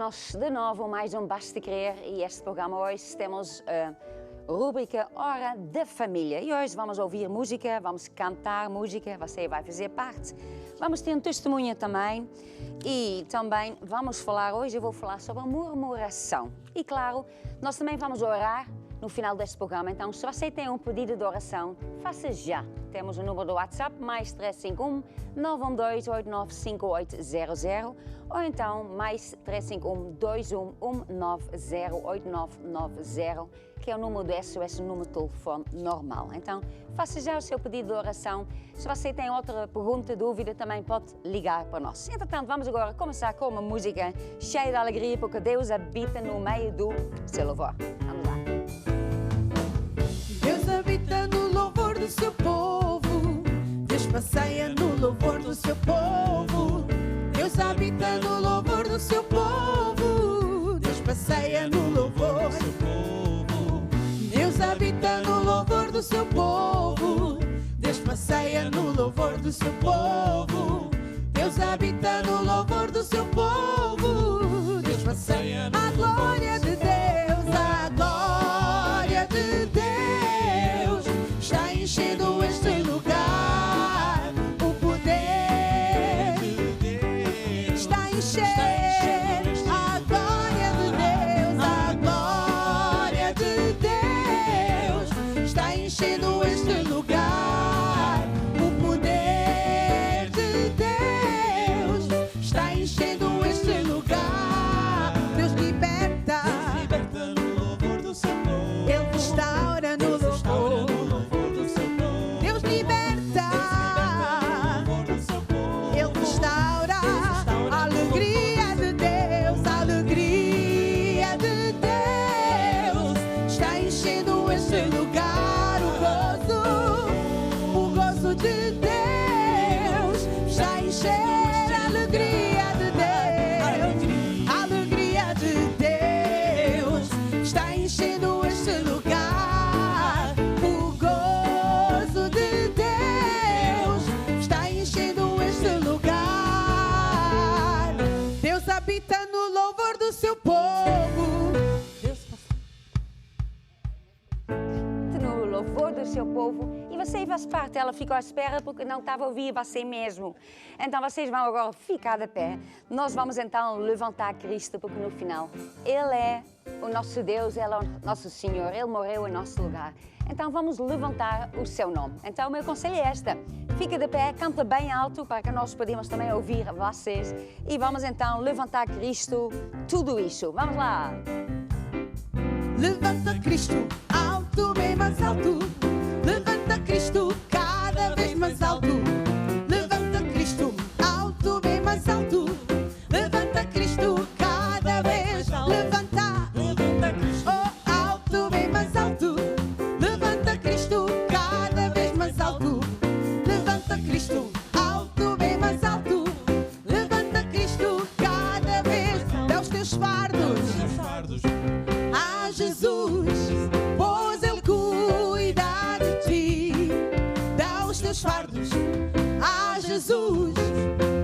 nós de novo mais um Basta Querer e este programa hoje temos a rubrica Hora da Família. E hoje vamos ouvir música, vamos cantar música, você vai fazer parte. Vamos ter um testemunho também e também vamos falar, hoje eu vou falar sobre a murmuração. E claro, nós também vamos orar no final deste programa, então se você tem um pedido de oração, faça já. Temos o número do WhatsApp, mais 351 912 895800 ou então mais 351 211 8990, que é o número do SOS, o número de telefone normal. Então, faça já o seu pedido de oração. Se você tem outra pergunta, dúvida, também pode ligar para nós. Entretanto, vamos agora começar com uma música cheia de alegria, porque Deus habita no meio do seu louvor. Vamos lá. Deus habita no louvor do seu povo, Deus passeia no louvor do seu povo. Deus habita no louvor do seu povo, Deus passeia no louvor do seu povo. Deus habita no louvor do seu povo, Deus passeia no louvor do seu povo. Deus habita no louvor do seu povo, Deus passeia no louvor. A glória de Deus, a glória de Deus está enchendo este lugar. O poder está enchendo. A glória de Deus, a glória de Deus está enchendo este lugar. O poder de Deus está enchendo este lugar. Deus liberta no louvor do seu povo. Ele restaura no louvor do seu povo. Deus liberta no louvor do seu povo. Ele restaura a alegria de Deus, a alegria de Deus está enchendo este lugar. O gozo de Deus está enchendo a alegria de Deus, a alegria de Deus está enchendo este lugar. O gozo de Deus está enchendo este lugar. Deus habita no louvor do seu povo. No louvor do seu povo, e você faz parte, ela ficou à espera porque não estava a ouvir você mesmo. Então vocês vão agora ficar de pé. Nós vamos então levantar Cristo, porque no final Ele é o nosso Deus, Ele é o nosso Senhor, Ele morreu em nosso lugar. Então vamos levantar o seu nome. Então o meu conselho é esta: fica de pé, canta bem alto para que nós podemos também ouvir vocês. E vamos então levantar Cristo, tudo isso. Vamos lá! Levanta Cristo alto, bem mais alto. Levanta Cristo cada vez mais alto. Levanta Cristo alto, bem mais alto. Levanta Cristo cada vez. Levanta Cristo alto, bem mais alto. Levanta Cristo cada vez mais alto. Levanta Cristo alto, bem mais alto. Levanta Cristo cada vez. Dá os teus fardos a Jesus, pois Ele cuida de ti. Dá os teus fardos a Jesus,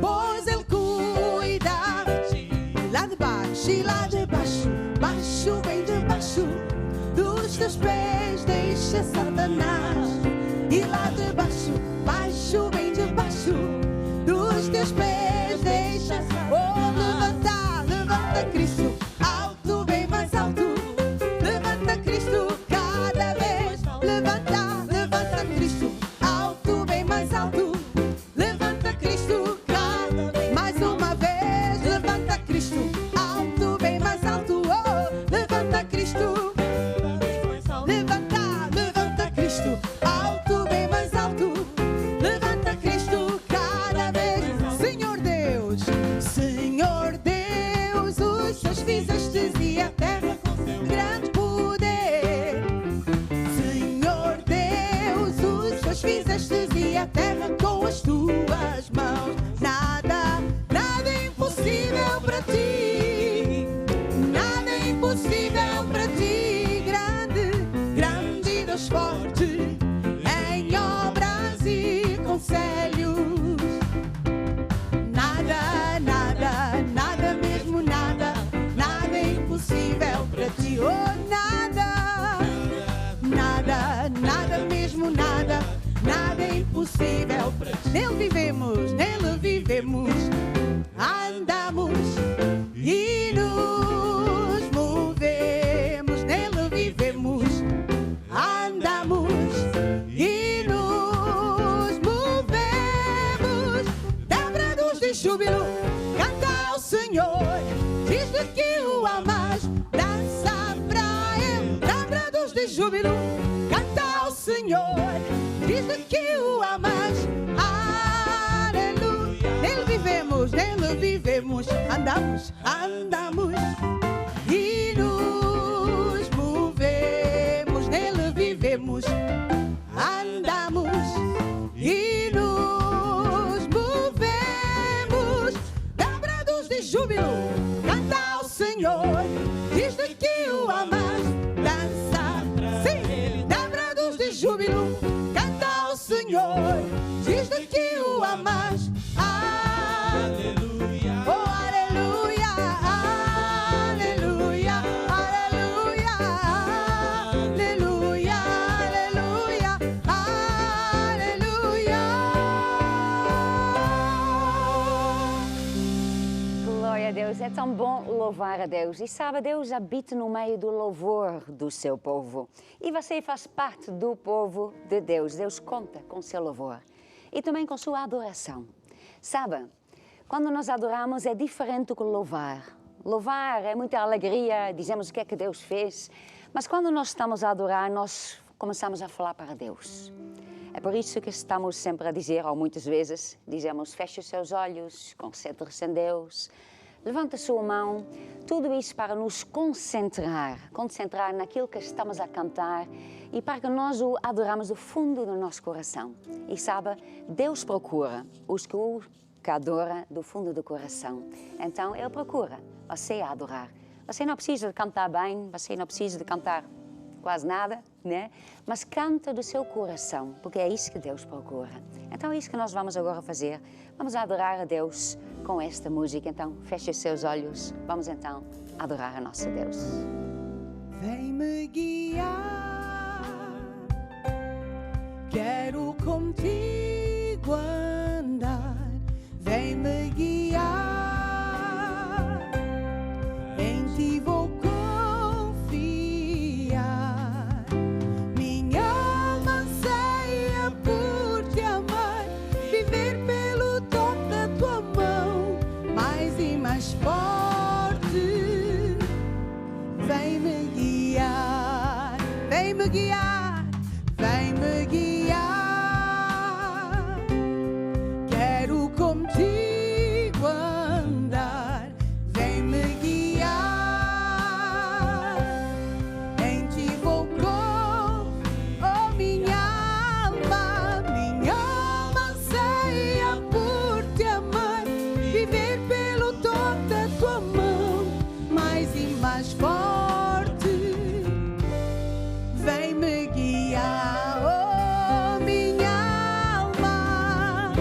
pois Ele cuida de ti. Lá de baixo e lá de baixo, baixo, bem debaixo dos teus pés deixa Satanás. E lá de baixo, baixo, bem debaixo dos teus pés deixa. Oh, levanta, levanta Cristo alto, bem mais alto. Levanta Cristo cada vez. Levanta, levanta Cristo alto, bem mais alto. Levanta Cristo cada vez. Mais uma vez. Levanta Cristo alto, bem mais alto. Oh, levanta Cristo. Levanta, levanta Cristo alto, bem mais alto. Levanta Cristo cada vez. Senhor Deus, os teus fizestes e a terra com seu grande poder. Senhor Deus, os teus fizestes e a terra com as tuas mãos. Nada, nada é impossível para ti. Nada é impossível para ti. Grande, grande Deus forte, em obras e conselhos. Nada, nada, nada mesmo nada impossível. Nele vivemos, andamos e nos movemos. Nele vivemos, andamos e nos movemos. Dá brados de júbilo, canta ao Senhor, diz-lhe que o amas, dança pra Ele. Dá brados de júbilo, canta ao Senhor, diz-lhe que o amas. Aleluia. Nele vivemos, andamos e nos movemos. Nele vivemos, andamos e nos movemos. Dá brados de júbilo, canta ao Senhor, diz-lhe que o amas, dança. Sim, dá brados de júbilo, canta ao Senhor, diz-lhe que o amas. Aleluia. Oh, aleluia, aleluia, aleluia, aleluia, aleluia, aleluia. Glória a Deus, é tão bom louvar a Deus. E sabe, Deus habita no meio do louvor do seu povo. E você faz parte do povo de Deus. Deus conta com seu louvor e também com sua adoração. Sabe, quando nós adoramos é diferente do que louvar. Louvar é muita alegria, dizemos o que é que Deus fez. Mas quando nós estamos a adorar, nós começamos a falar para Deus. É por isso que estamos sempre a dizer, ou muitas vezes, dizemos, feche os seus olhos, concentre-se em Deus, levante a sua mão, tudo isso para nos concentrar naquilo que estamos a cantar e para que nós o adoramos do fundo do nosso coração. E sabe, Deus procura os que o adora do fundo do coração. Então, Ele procura você a adorar. Você não precisa de cantar bem, você não precisa de cantar quase nada, né? Mas canta do seu coração, porque é isso que Deus procura. Então é isso que nós vamos agora fazer. Vamos adorar a Deus com esta música. Então feche os seus olhos. Vamos então adorar a nosso Deus. Vem-me guiar, quero contigo andar. Vem-me guiar, em ti vou confiar. Minha alma anseia por te amar, viver pelo toque da tua mão, mais e mais forte. Vem-me guiar, vem-me guiar, vem-me guiar. Quero contigo andar, vem-me guiar. Em ti vou oh minha alma anseia por te amar, viver pelo toque da tua mão, mais e mais forte. Vem-me guiar, oh minha alma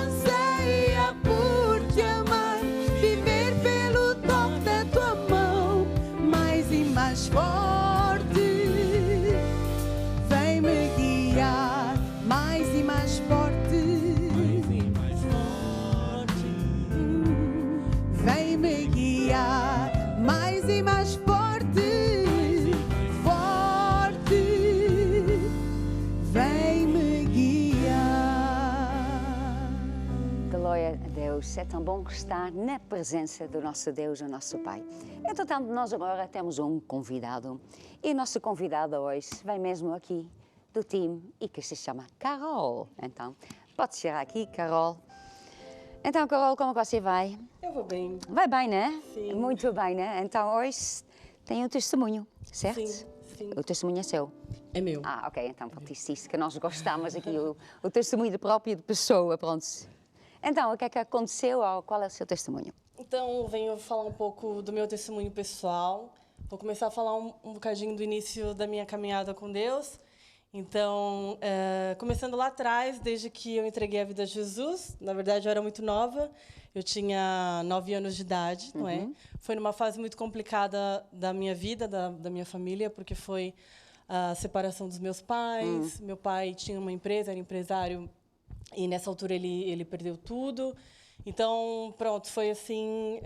anseia por te amar, viver pelo toque da tua mão, mais e mais forte. Vem-me guiar, mais e mais forte. Vem-me guiar, mais e mais forte, forte. Vem-me guiar. Glória a Deus, é tão bom estar na presença do nosso Deus, o nosso Pai. Entretanto, nós agora temos um convidado e nosso convidado hoje vem mesmo aqui do time e que se chama Carol. Então, pode chegar aqui, Carol. Então, Carol, como você vai? Eu vou bem. Vai bem, né? Sim. Muito bem, né? Então, hoje tem um testemunho, certo? Sim, sim. O testemunho é seu. É meu. Ah, ok, então pronto, isso que nós gostamos aqui, o testemunho próprio de pessoa, pronto. Então, o que é que aconteceu ou qual é o seu testemunho? Então, venho falar um pouco do meu testemunho pessoal. Vou começar a falar um bocadinho do início da minha caminhada com Deus. Então, começando lá atrás, desde que eu entreguei a vida a Jesus, na verdade eu era muito nova, eu tinha 9 anos de idade, não é? Foi numa fase muito complicada da minha vida, da minha família, porque foi a separação dos meus pais. Meu pai tinha uma empresa, era empresário E nessa altura ele perdeu tudo. Então, pronto, foi assim,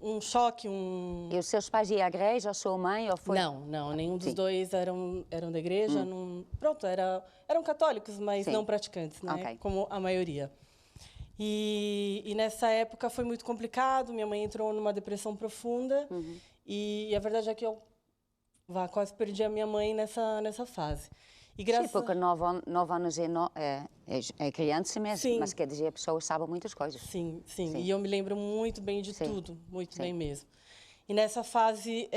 um choque, E os seus pais iam à igreja, ou a sua mãe, ou foi... Não, nenhum dos Sim. dois eram da igreja. Pronto, eram católicos, mas Sim. não praticantes, né? Ok. Como a maioria. E nessa época foi muito complicado. Minha mãe entrou numa depressão profunda. E a verdade é que eu quase perdi a minha mãe nessa fase. E Sim, porque 9 anos é criança mesmo, Sim. mas quer dizer, a pessoa sabe muitas coisas. Sim. Sim. E eu me lembro muito bem de Sim. tudo, muito Sim. bem mesmo. E nessa fase,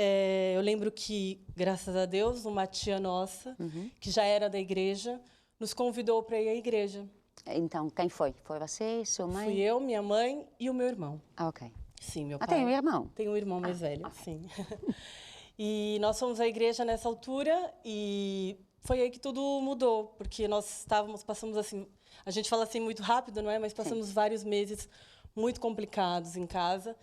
eu lembro que, graças a Deus, uma tia nossa, que já era da igreja, nos convidou para ir à igreja. Então, quem foi? Foi você, sua mãe? Fui eu, minha mãe e o meu irmão. Ah, ok. Sim, meu Ah, pai. tem um irmão? Tenho um irmão mais velho, sim. E nós fomos à igreja nessa altura e foi aí que tudo mudou, porque nós passamos assim, a gente fala assim muito rápido, não é? Mas passamos vários meses muito complicados em casa.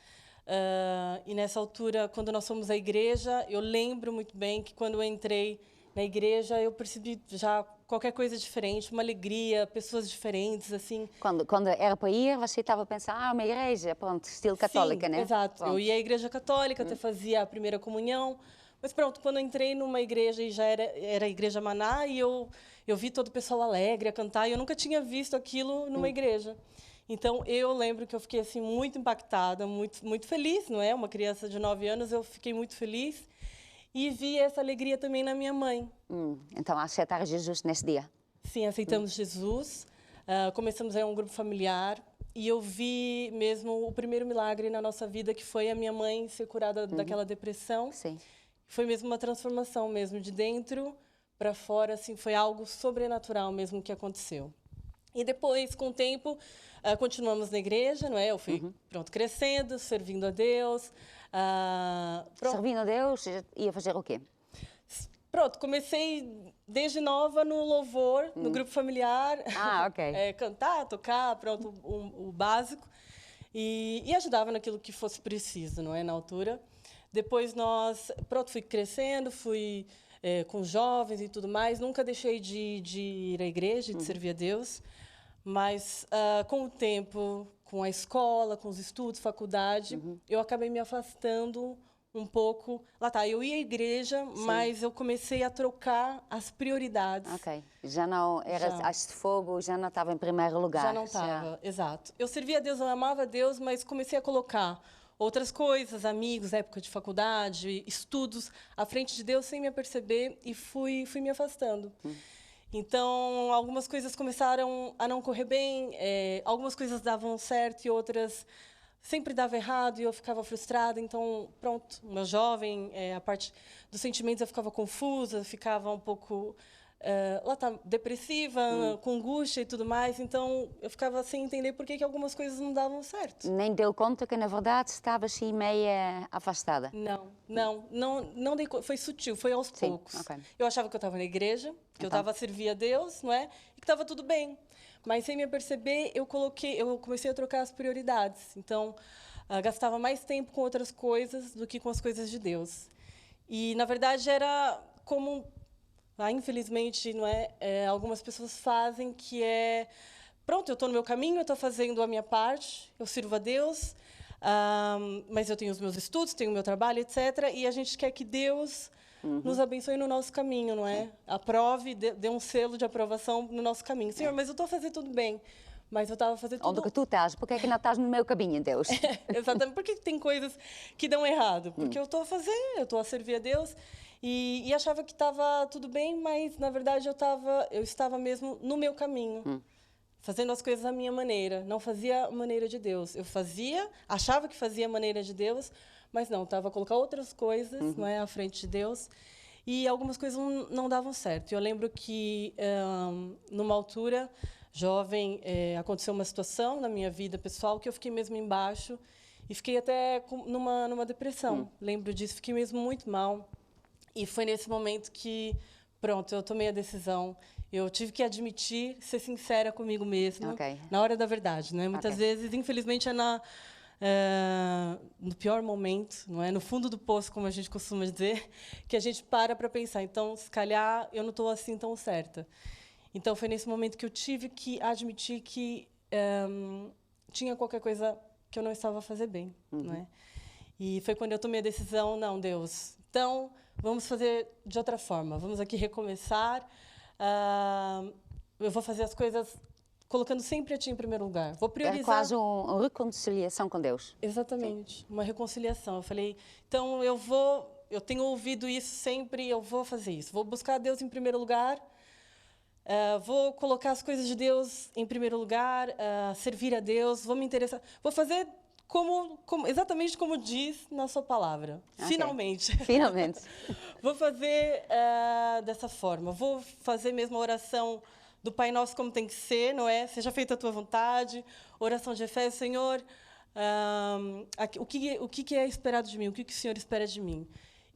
E nessa altura, quando nós fomos à igreja, eu lembro muito bem que quando eu entrei na igreja, eu percebi já qualquer coisa diferente, uma alegria, pessoas diferentes, assim. Quando era para ir, você estava a pensar, uma igreja, pronto, estilo católica, Sim, né? Exato. Pronto. Eu ia à igreja católica, até fazia a primeira comunhão. Mas pronto, quando eu entrei numa igreja e já era a Igreja Maná, e eu vi todo o pessoal alegre a cantar, e eu nunca tinha visto aquilo numa igreja. Então, eu lembro que eu fiquei assim, muito impactada, muito, muito feliz, não é? Uma criança de 9 anos, eu fiquei muito feliz. E vi essa alegria também na minha mãe. Então, aceitar Jesus nesse dia? Sim, aceitamos Jesus, começamos a ir a um grupo familiar, e eu vi mesmo o primeiro milagre na nossa vida, que foi a minha mãe ser curada daquela depressão. Sim. Foi mesmo uma transformação mesmo, de dentro para fora, assim, foi algo sobrenatural mesmo que aconteceu. E depois, com o tempo, continuamos na igreja, não é? Eu fui, pronto, crescendo, servindo a Deus. Pronto. Servindo a Deus, ia fazer o quê? Pronto, comecei desde nova no louvor, no grupo familiar. Ah, ok. Cantar, tocar, pronto, o básico. E ajudava naquilo que fosse preciso, não é? Na altura. Depois pronto, fui crescendo, fui com jovens e tudo mais. Nunca deixei de ir à igreja, de servir a Deus. Mas com o tempo, com a escola, com os estudos, faculdade, eu acabei me afastando um pouco. Lá tá, eu ia à igreja, mas eu comecei a trocar as prioridades. Ok. Já não era haste de fogo, já não estava em primeiro lugar. Já não estava, exato. Eu servia a Deus, eu amava a Deus, mas comecei a colocar outras coisas, amigos, época de faculdade, estudos, à frente de Deus sem me aperceber, e fui me afastando. Então, algumas coisas começaram a não correr bem, algumas coisas davam certo e outras sempre dava errado e eu ficava frustrada. Então, pronto, uma jovem, a parte dos sentimentos eu ficava confusa, ficava um pouco depressiva, com angústia e tudo mais. Então, eu ficava sem entender por que algumas coisas não davam certo. Nem deu conta que, na verdade, estava assim meia afastada? Não dei conta. Foi sutil, foi aos poucos. Okay. Eu achava que eu estava na igreja, que eu estava a servir a Deus, não é? E que estava tudo bem. Mas, sem me perceber, eu comecei a trocar as prioridades. Então, gastava mais tempo com outras coisas do que com as coisas de Deus. E, na verdade, era como... infelizmente, não é? Algumas pessoas fazem que pronto, eu estou no meu caminho, eu estou fazendo a minha parte, eu sirvo a Deus, mas eu tenho os meus estudos, tenho o meu trabalho, etc. E a gente quer que Deus nos abençoe no nosso caminho, não é? Aprove, dê um selo de aprovação no nosso caminho. Senhor, mas eu estou a fazer tudo bem. Mas eu estava a fazer tudo... Onde que tu estás? Porque é que não estás no meu caminho, Deus? Exatamente. Por que tem coisas que dão errado? Porque eu estou a fazer, eu estou a servir a Deus... E achava que estava tudo bem, mas, na verdade, eu estava mesmo no meu caminho, fazendo as coisas à minha maneira. Não fazia a maneira de Deus. Eu achava que fazia a maneira de Deus, mas não, estava a colocar outras coisas não é, à frente de Deus. E algumas coisas não davam certo. Eu lembro que, numa altura, jovem, aconteceu uma situação na minha vida pessoal que eu fiquei mesmo embaixo e fiquei até numa depressão. Lembro disso, fiquei mesmo muito mal. E foi nesse momento que, pronto, eu tomei a decisão. Eu tive que admitir, ser sincera comigo mesma, na hora da verdade, né? Muitas vezes, infelizmente, no pior momento, não é? No fundo do poço, como a gente costuma dizer, que a gente para pensar. Então, se calhar, eu não estou assim tão certa. Então, foi nesse momento que eu tive que admitir que tinha qualquer coisa que eu não estava a fazer bem, né? E foi quando eu tomei a decisão, não, Deus, então, vamos fazer de outra forma. Vamos aqui recomeçar. Eu vou fazer as coisas colocando sempre a Ti em primeiro lugar. Vou priorizar. É quase uma reconciliação com Deus. Exatamente, Sim. uma reconciliação. Eu falei, então eu tenho ouvido isso sempre, eu vou fazer isso. Vou buscar Deus em primeiro lugar, vou colocar as coisas de Deus em primeiro lugar, servir a Deus, vou me interessar. Vou fazer exatamente como diz na sua palavra. Okay. Finalmente. Finalmente. Vou fazer dessa forma. Vou fazer mesmo a oração do Pai Nosso como tem que ser, não é? Seja feita a tua vontade. Oração de Efésios, Senhor, o que é esperado de mim? O que o Senhor espera de mim?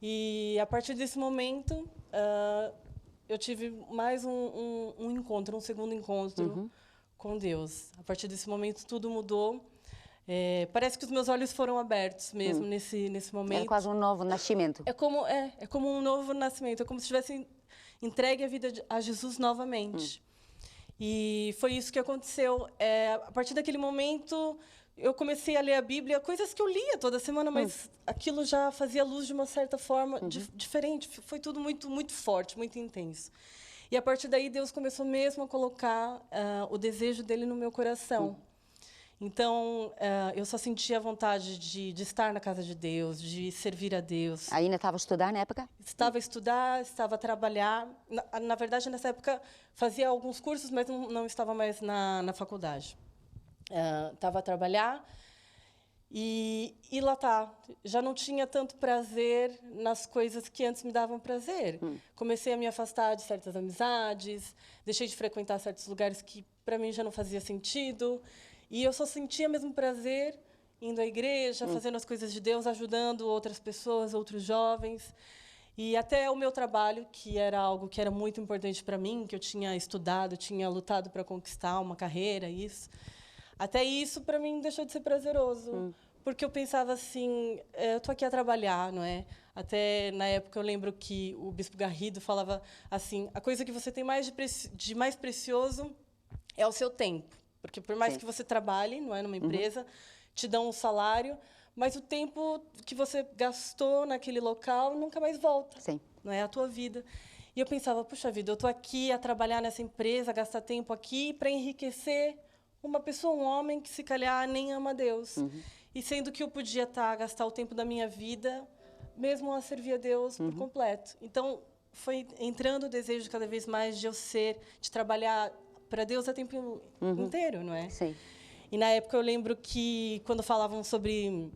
E, a partir desse momento, eu tive mais um encontro, um segundo encontro com Deus. A partir desse momento, tudo mudou. Parece que os meus olhos foram abertos mesmo nesse momento. É quase um novo nascimento. É como um novo nascimento. É como se tivesse entregue a vida a Jesus novamente. E foi isso que aconteceu. A partir daquele momento, eu comecei a ler a Bíblia, coisas que eu lia toda semana, mas aquilo já fazia luz de uma certa forma diferente. Foi tudo muito, muito forte, muito intenso. E, a partir daí, Deus começou mesmo a colocar o desejo dele no meu coração. Então, eu só sentia a vontade de estar na casa de Deus, de servir a Deus. Ainda estava a estudar na época? Estava a estudar, estava a trabalhar. Na verdade, nessa época, fazia alguns cursos, mas não estava mais na faculdade. Estava a trabalhar e lá tá. Já não tinha tanto prazer nas coisas que antes me davam prazer. Comecei a me afastar de certas amizades, deixei de frequentar certos lugares que, para mim, já não fazia sentido. E eu só sentia mesmo prazer indo à igreja, fazendo as coisas de Deus, ajudando outras pessoas, outros jovens. E até o meu trabalho, que era algo que era muito importante para mim, que eu tinha estudado, tinha lutado para conquistar uma carreira, isso. Até isso, para mim, deixou de ser prazeroso. Porque eu pensava assim, eu estou aqui a trabalhar, não é? Até, na época, eu lembro que o Bispo Garrido falava assim, a coisa que você tem de mais precioso é o seu tempo. Porque, por mais que você trabalhe, não é, numa empresa, te dão um salário, mas o tempo que você gastou naquele local nunca mais volta. Sim. Não é a tua vida. E eu pensava, puxa vida, eu estou aqui a trabalhar nessa empresa, a gastar tempo aqui para enriquecer uma pessoa, um homem que, se calhar, nem ama Deus. E sendo que eu podia gastar o tempo da minha vida mesmo a servir a Deus por completo. Então, foi entrando o desejo cada vez mais de trabalhar para Deus a tempo inteiro, não é? Sim. E, na época, eu lembro que, quando falavam sobre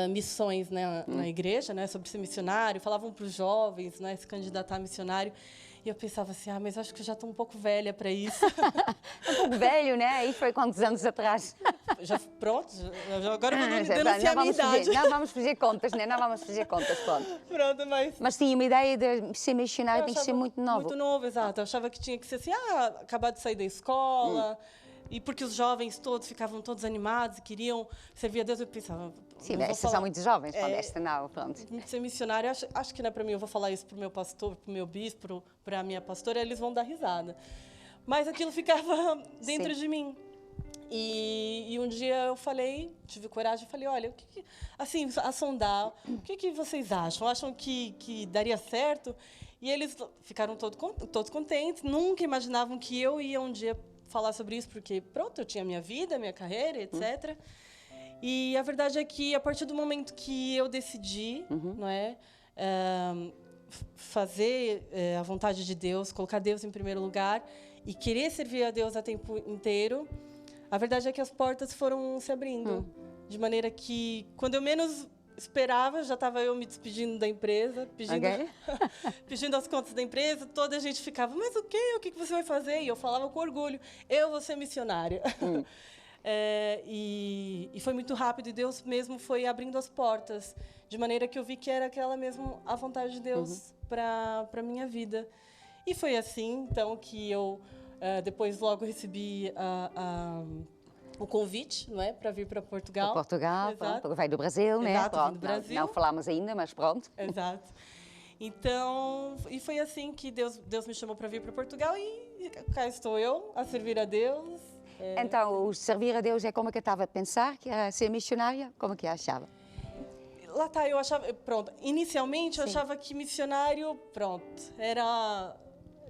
missões, né, na igreja, né, sobre ser missionário, falavam para os jovens, né, se candidatar a missionário, e eu pensava assim, mas acho que eu já estou um pouco velha para isso. Um pouco velho, né? E foi quantos anos atrás? Pronto, agora eu vou denunciar a minha idade. Não vamos fazer contas, né? Não vamos fazer contas, pronto. Pronto, mas tinha uma ideia de ser missionário, tem que ser muito novo. Muito novo, exato. Eu achava que tinha que ser assim, acabar de sair da escola, e porque os jovens todos ficavam todos animados e queriam servir a Deus, eu pensava... Sim, esses são muito jovens, esta não, pronto. Ser missionário, acho que não é para mim, eu vou falar isso para o meu pastor, para o meu bispo, para a minha pastora, eles vão dar risada. Mas aquilo ficava dentro de mim. E um dia eu tive coragem e falei, olha, assim, a sondar, o que vocês acham? Acham que daria certo? E eles ficaram todos contentes, nunca imaginavam que eu ia um dia falar sobre isso, porque, pronto, eu tinha minha vida, minha carreira, etc. E a verdade é que, a partir do momento que eu decidi, não é, fazer a vontade de Deus, colocar Deus em primeiro lugar e querer servir a Deus a tempo inteiro, a verdade é que as portas foram se abrindo. De maneira que, quando eu menos esperava, já estava eu me despedindo da empresa, pedindo as contas da empresa, toda a gente ficava, mas o que você vai fazer? E eu falava com orgulho, eu vou ser missionária. E foi muito rápido, e Deus mesmo foi abrindo as portas, de maneira que eu vi que era aquela mesmo a vontade de Deus para a minha vida. E foi assim, então, que eu depois logo recebi o convite, não é, para vir para Portugal. Portugal, pronto, veio do Brasil, né? Exato, Pronto, do Brasil. Não falámos ainda, mas pronto. Exato. Então, e foi assim que Deus me chamou para vir para Portugal e cá estou eu a servir a Deus. Então, o servir a Deus é como que eu estava a pensar, que era ser missionária? Como que achava? Lá tá, eu achava, pronto, inicialmente eu Sim. achava que missionário, pronto, era,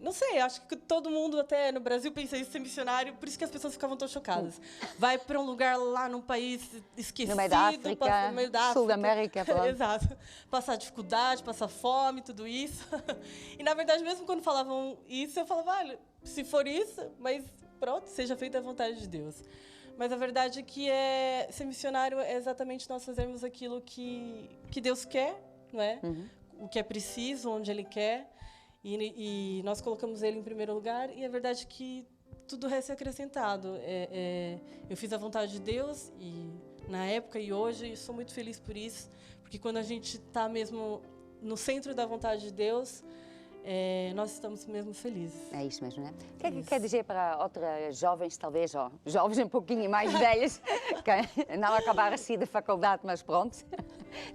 não sei, acho que todo mundo até no Brasil pensa em ser missionário, por isso que as pessoas ficavam tão chocadas. Vai para um lugar lá num país esquecido, No meio da África, no meio da sul da África. América, pronto. Exato. Passar dificuldade, passar fome, tudo isso. E na verdade, mesmo quando falavam isso, eu falava, olha, se for isso, mas pronto, seja feita a vontade de Deus. Mas a verdade é que ser missionário é exatamente nós fazermos aquilo que Deus quer, não é? O que é preciso, onde Ele quer. E nós colocamos Ele em primeiro lugar. E a verdade é que tudo o resto é acrescentado. Eu fiz a vontade de Deus, e na época e hoje, sou muito feliz por isso. Porque quando a gente está mesmo no centro da vontade de Deus, nós estamos mesmo felizes. É isso mesmo, né? O que é que quer dizer para outras jovens, talvez, ou jovens um pouquinho mais velhas, que não acabaram assim de faculdade, mas pronto,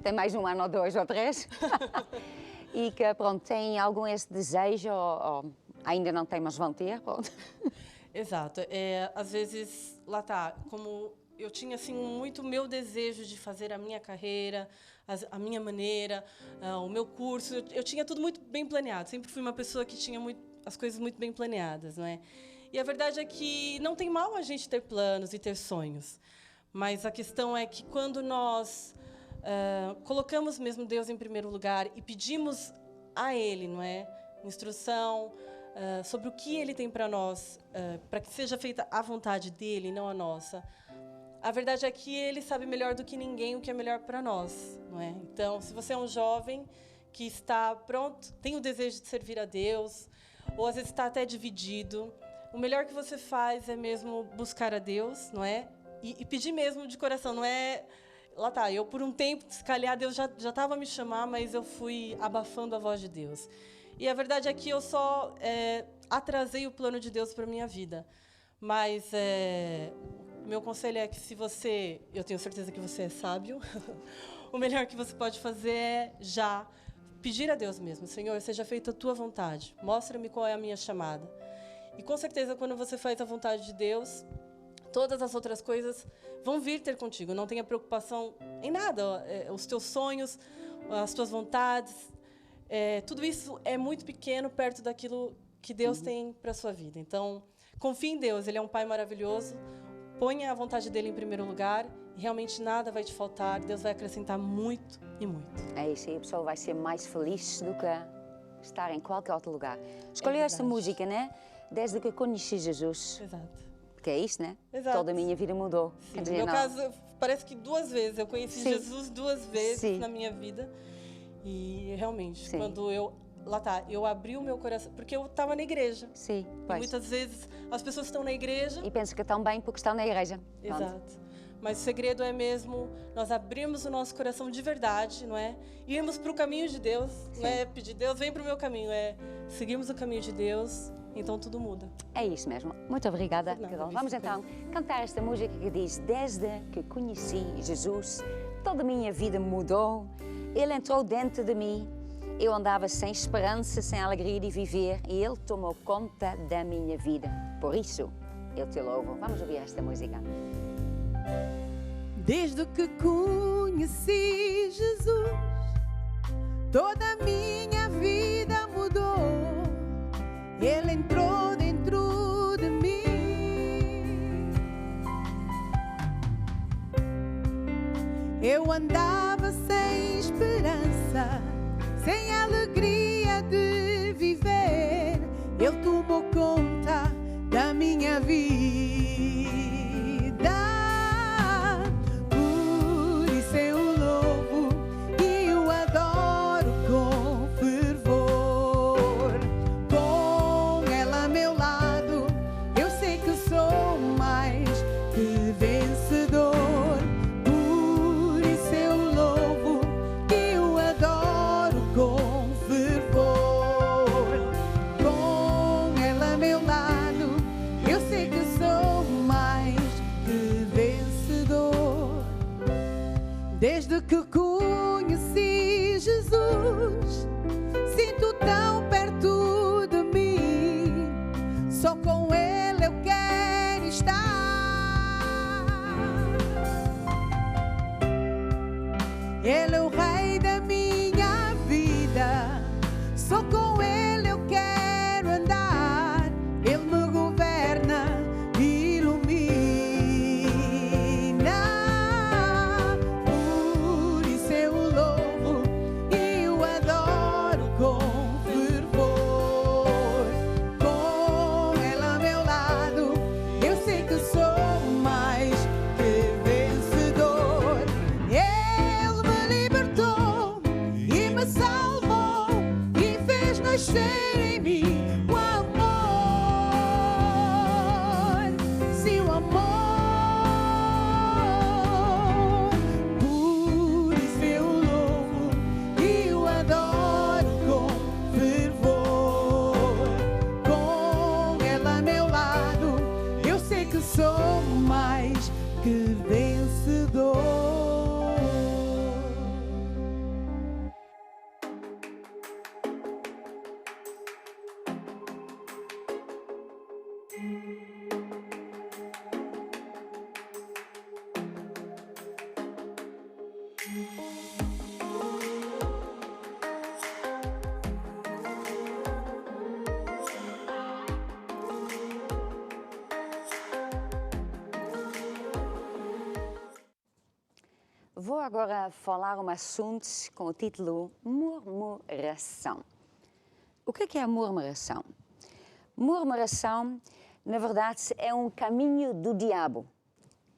tem mais um ano ou dois ou três, e que, pronto, têm algum esse desejo, ou ainda não têm, mas vão ter, pronto. Exato. Às vezes, lá tá, como eu tinha assim muito meu desejo de fazer a minha carreira, a minha maneira, o meu curso, eu tinha tudo muito bem planeado. Sempre fui uma pessoa que tinha as coisas muito bem planeadas, não é? E a verdade é que não tem mal a gente ter planos e ter sonhos, mas a questão é que quando nós colocamos mesmo Deus em primeiro lugar e pedimos a Ele, não é, instrução sobre o que Ele tem para nós, para que seja feita a vontade dEle, não a nossa. A verdade é que Ele sabe melhor do que ninguém o que é melhor para nós, não é? Então, se você é um jovem que está pronto, tem o desejo de servir a Deus, ou às vezes está até dividido, o melhor que você faz é mesmo buscar a Deus, não é? E pedir mesmo de coração, não é... Lá tá, eu por um tempo, se calhar Deus já estava a me chamar, mas eu fui abafando a voz de Deus. E a verdade é que eu só atrasei o plano de Deus para minha vida. Mas meu conselho é que eu tenho certeza que você é sábio, o melhor que você pode fazer é já pedir a Deus mesmo, Senhor, seja feita a tua vontade, mostra-me qual é a minha chamada. E com certeza, quando você faz a vontade de Deus, todas as outras coisas vão vir ter contigo. Não tenha preocupação em nada. Os teus sonhos, as tuas vontades, tudo isso é muito pequeno perto daquilo que Deus tem para a sua vida. Então, confie em Deus, Ele é um Pai maravilhoso. Ponha a vontade dEle em primeiro lugar e realmente nada vai te faltar. Deus vai acrescentar muito e muito. É isso, e a pessoa vai ser mais feliz do que estar em qualquer outro lugar. Escolheu esta música, né? Desde que conheci Jesus. Exato. Que é isso, né? Exato. Toda a minha vida mudou. Sim, Quer no dizer, meu não. caso, parece que 2 vezes. Eu conheci Sim. Jesus 2 vezes Sim. na minha vida. E realmente, Sim. quando eu abri o meu coração, porque eu estava na igreja. Sim, E pois. muitas vezes as pessoas estão na igreja. E penso que estão bem porque estão na igreja. Pronto. Exato. Mas o segredo é mesmo nós abrirmos o nosso coração de verdade, não é? Irmos para o caminho de Deus, não é pedir Deus, vem para o meu caminho, é seguirmos o caminho de Deus, então tudo muda. É isso mesmo. Muito obrigada, Por nada, Carol. Vamos Vicente. então cantar esta música que diz: Desde que conheci Jesus, toda a minha vida mudou. Ele entrou dentro de mim. Eu andava sem esperança, sem alegria de viver, e Ele tomou conta da minha vida. Por isso, eu te louvo. Vamos ouvir esta música. Desde que conheci Jesus, toda a minha vida mudou. Ele entrou dentro de mim. Eu andava sem esperança, sem alegria de viver. Ele tomou conta da minha vida. Por isso eu louvo e o adoro com fervor. Com ela a meu lado, eu sei que sou mais que vencedor. Por isso eu louvo e o adoro com fervor. Com ela a meu lado, eu sei que sou crescer em mim o amor. Sim, o amor. Por isso eu louvo e o adoro com fervor. Com ela a meu lado, eu sei que sou mais que vencedor. Vou agora falar um assunto com o título murmuração. O que é a murmuração? Murmuração, na verdade, é um caminho do diabo.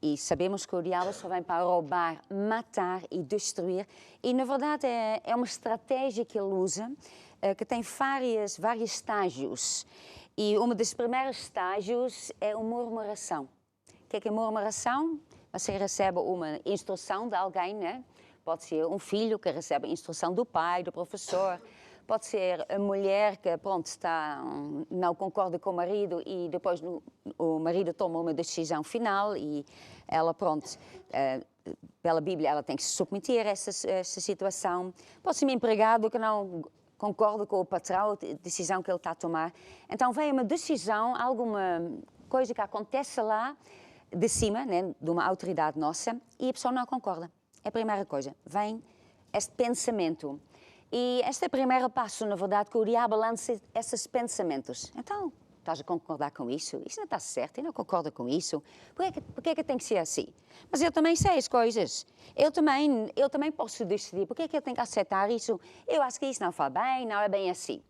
E sabemos que o diabo só vem para roubar, matar e destruir. E, na verdade, é uma estratégia que ele usa, que tem vários estágios. E um dos primeiros estágios é a murmuração. O que é murmuração? Você recebe uma instrução de alguém, né? Pode ser um filho que recebe a instrução do pai, do professor. Pode ser a mulher que, pronto, não concorda com o marido e depois o marido toma uma decisão final e ela, pronto, pela Bíblia, ela tem que se submeter a essa situação. Pode ser um empregado que não concorda com o patrão, a decisão que ele está a tomar. Então, vem uma decisão, alguma coisa que acontece lá, de cima, né, de uma autoridade nossa, e a pessoa não concorda. É a primeira coisa. Vem este pensamento. E este é o primeiro passo, na verdade, que o diabo lança esses pensamentos. Então, estás a concordar com isso? Isso não está certo, eu não concordo com isso. Porquê é que tem que ser assim? Mas eu também sei as coisas. Eu também posso decidir. Porquê é que eu tenho que aceitar isso? Eu acho que isso não faz bem, não é bem assim.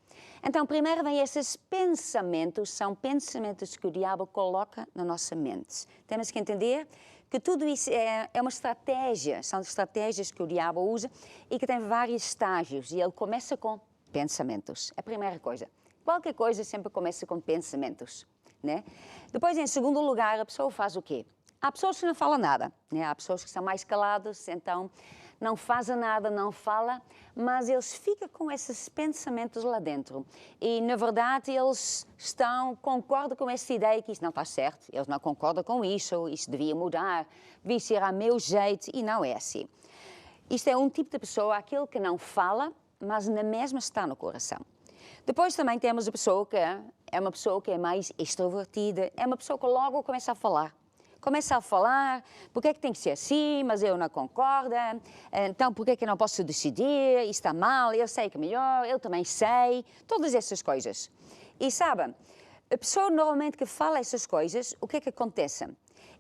Então, primeiro vem esses pensamentos, são pensamentos que o diabo coloca na nossa mente. Temos que entender que tudo isso é uma estratégia, são estratégias que o diabo usa e que tem vários estágios. E ele começa com pensamentos, é a primeira coisa. Qualquer coisa sempre começa com pensamentos, né? Depois, em segundo lugar, a pessoa faz o quê? Há pessoas que não falam nada, né? Há pessoas que são mais caladas, então não fazem nada, não falam, mas eles ficam com esses pensamentos lá dentro. E, na verdade, eles concordam com essa ideia que isso não está certo, eles não concordam com isso devia mudar, devia ser a meu jeito, e não é assim. Isto é um tipo de pessoa, aquele que não fala, mas na mesma está no coração. Depois também temos a pessoa que é uma pessoa que é mais extrovertida, é uma pessoa que logo começa a falar. Começa a falar, porque é que tem que ser assim, mas eu não concordo, então porque é que eu não posso decidir, isso está mal, eu sei que é melhor, eu também sei, todas essas coisas. E sabe, a pessoa normalmente que fala essas coisas, o que é que acontece?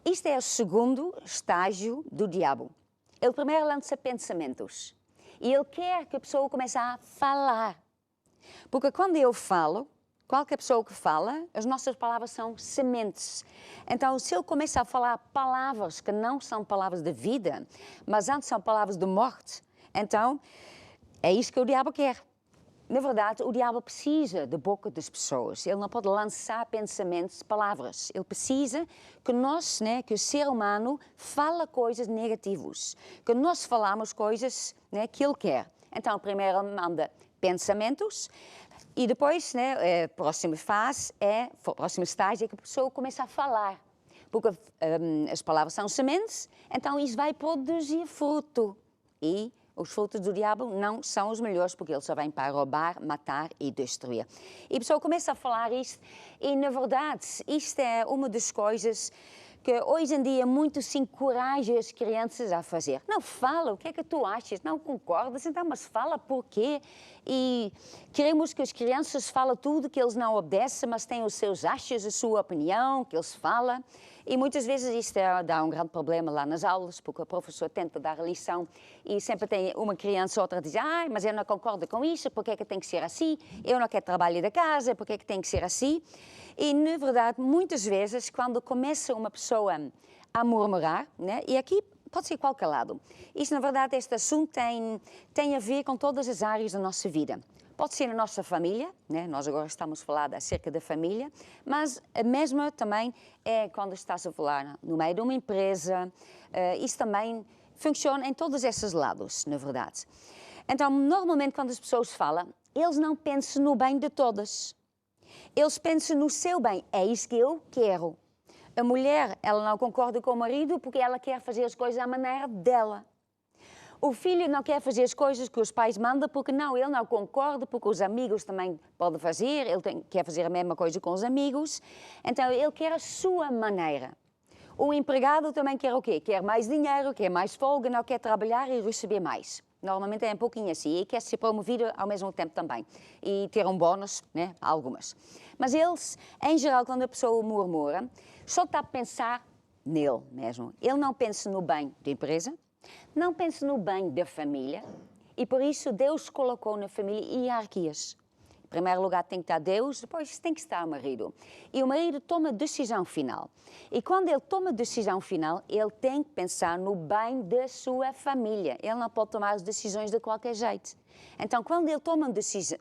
Isto é o segundo estágio do diabo. Ele primeiro lança pensamentos e ele quer que a pessoa comece a falar. Porque quando eu falo, qualquer pessoa que fala, as nossas palavras são sementes. Então, se eu começar a falar palavras que não são palavras de vida, mas antes são palavras de morte, então é isso que o diabo quer. Na verdade, o diabo precisa da boca das pessoas. Ele não pode lançar pensamentos, palavras. Ele precisa que nós, né, que o ser humano fala coisas negativas, que nós falamos coisas, né, que ele quer. Então, primeiro ele manda pensamentos. E depois, né, a próxima fase o próximo estágio é que a pessoa começa a falar. Porque as palavras são sementes, então isso vai produzir fruto. E os frutos do diabo não são os melhores, porque ele só vem para roubar, matar e destruir. E a pessoa começa a falar isto, e na verdade, isto é uma das coisas que hoje em dia muito se encoraja as crianças a fazer. Não, fala, o que é que tu achas? Não concordas? Então, mas fala por quê? E queremos que as crianças falem tudo, que eles não obedecem, mas têm os seus achos, a sua opinião, que eles falam. E muitas vezes isto dá um grande problema lá nas aulas, porque o professor tenta dar a lição e sempre tem uma criança ou outra que diz: ai, mas eu não concordo com isso, porque é que tem que ser assim? Eu não quero trabalho da casa, porque é que tem que ser assim? E, na verdade, muitas vezes, quando começa uma pessoa a murmurar, né, e aqui pode ser qualquer lado, isto, na verdade, este assunto tem a ver com todas as áreas da nossa vida. Pode ser na nossa família, né? Nós agora estamos a falar acerca da família, mas a mesma também é quando estás a falar no meio de uma empresa. Isso também funciona em todos esses lados, na verdade. Então, normalmente quando as pessoas falam, eles não pensam no bem de todas. Eles pensam no seu bem. É isso que eu quero. A mulher, ela não concorda com o marido porque ela quer fazer as coisas à maneira dela. O filho não quer fazer as coisas que os pais mandam porque não, ele não concorda, porque os amigos também podem fazer, quer fazer a mesma coisa com os amigos. Então, ele quer a sua maneira. O empregado também quer o quê? Quer mais dinheiro, quer mais folga, não quer trabalhar e receber mais. Normalmente é um pouquinho assim, e quer ser promovido ao mesmo tempo também. E ter um bónus, né? Algumas. Mas eles, em geral, quando a pessoa murmura, só está a pensar nele mesmo. Ele não pensa no bem da empresa, não pensa no bem da família, e por isso Deus colocou na família hierarquias. Em primeiro lugar tem que estar Deus, depois tem que estar o marido. E o marido toma a decisão final. E quando ele toma a decisão final, ele tem que pensar no bem da sua família. Ele não pode tomar as decisões de qualquer jeito. Então, quando ele toma uma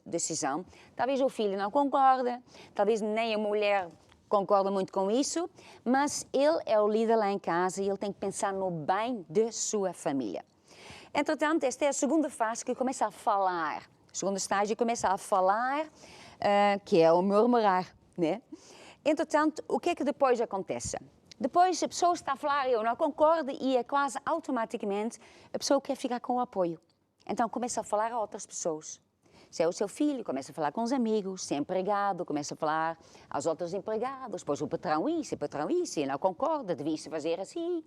decisão, talvez o filho não concorda, talvez nem a mulher concorda muito com isso, mas ele é o líder lá em casa e ele tem que pensar no bem da sua família. Entretanto, esta é a segunda fase que começa a falar. O segundo estágio começa a falar, que é o murmurar, né? Entretanto, o que é que depois acontece? Depois a pessoa está a falar, eu não concordo, e é quase automaticamente a pessoa quer ficar com o apoio. Então começa a falar a outras pessoas. Se é o seu filho, começa a falar com os amigos. Se é empregado, começa a falar aos outros empregados. Depois o patrão isso, e não concorda, devia-se fazer assim.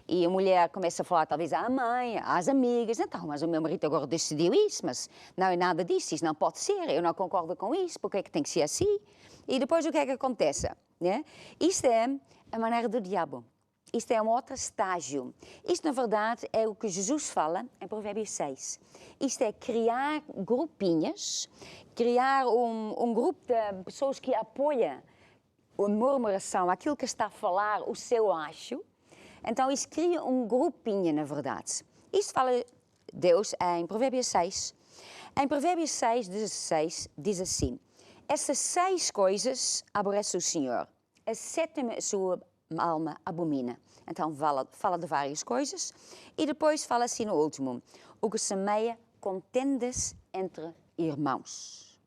E a mulher começa a falar talvez à mãe, às amigas. Então, mas o meu marido agora decidiu isso, mas não é nada disso, isso não pode ser, eu não concordo com isso, porque é que tem que ser assim? E depois o que é que acontece? Né? Isto é a maneira do diabo. Isto é um outro estágio. Isto, na verdade, é o que Jesus fala em Provérbios 6. Isto é criar grupinhas, criar um grupo de pessoas que apoiam a murmuração, aquilo que está a falar, o seu acho. Então, isso cria um grupinho, na verdade. Isto fala Deus em Provérbios 6. Em Provérbios 6, 16, diz assim: essas 6 coisas aborrece o Senhor, a 7ª a sua alma abomina. Então fala de várias coisas e depois fala assim no último: o que semeia contendas entre irmãos.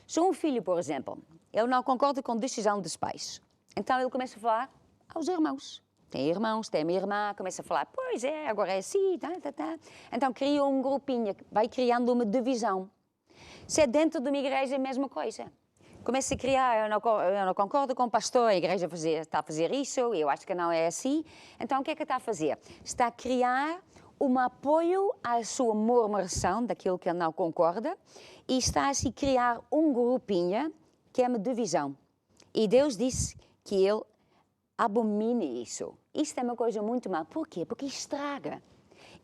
Se um filho, por exemplo, ele não concorda com a decisão dos pais, então ele começa a falar aos irmãos. Tem irmãos, tem minha irmã, começa a falar, pois é, agora é assim, Então cria um grupinho, vai criando uma divisão. Se é dentro de uma igreja, é a mesma coisa. Começa a criar, eu não concordo com o pastor, a igreja está a fazer isso, eu acho que não é assim. Então o que é que está a fazer? Está a criar um apoio à sua murmuração, daquilo que ele não concorda, e está a se criar um grupinho que é uma divisão. E Deus disse que ele abomina isso. Isto é uma coisa muito má. Por quê? Porque estraga.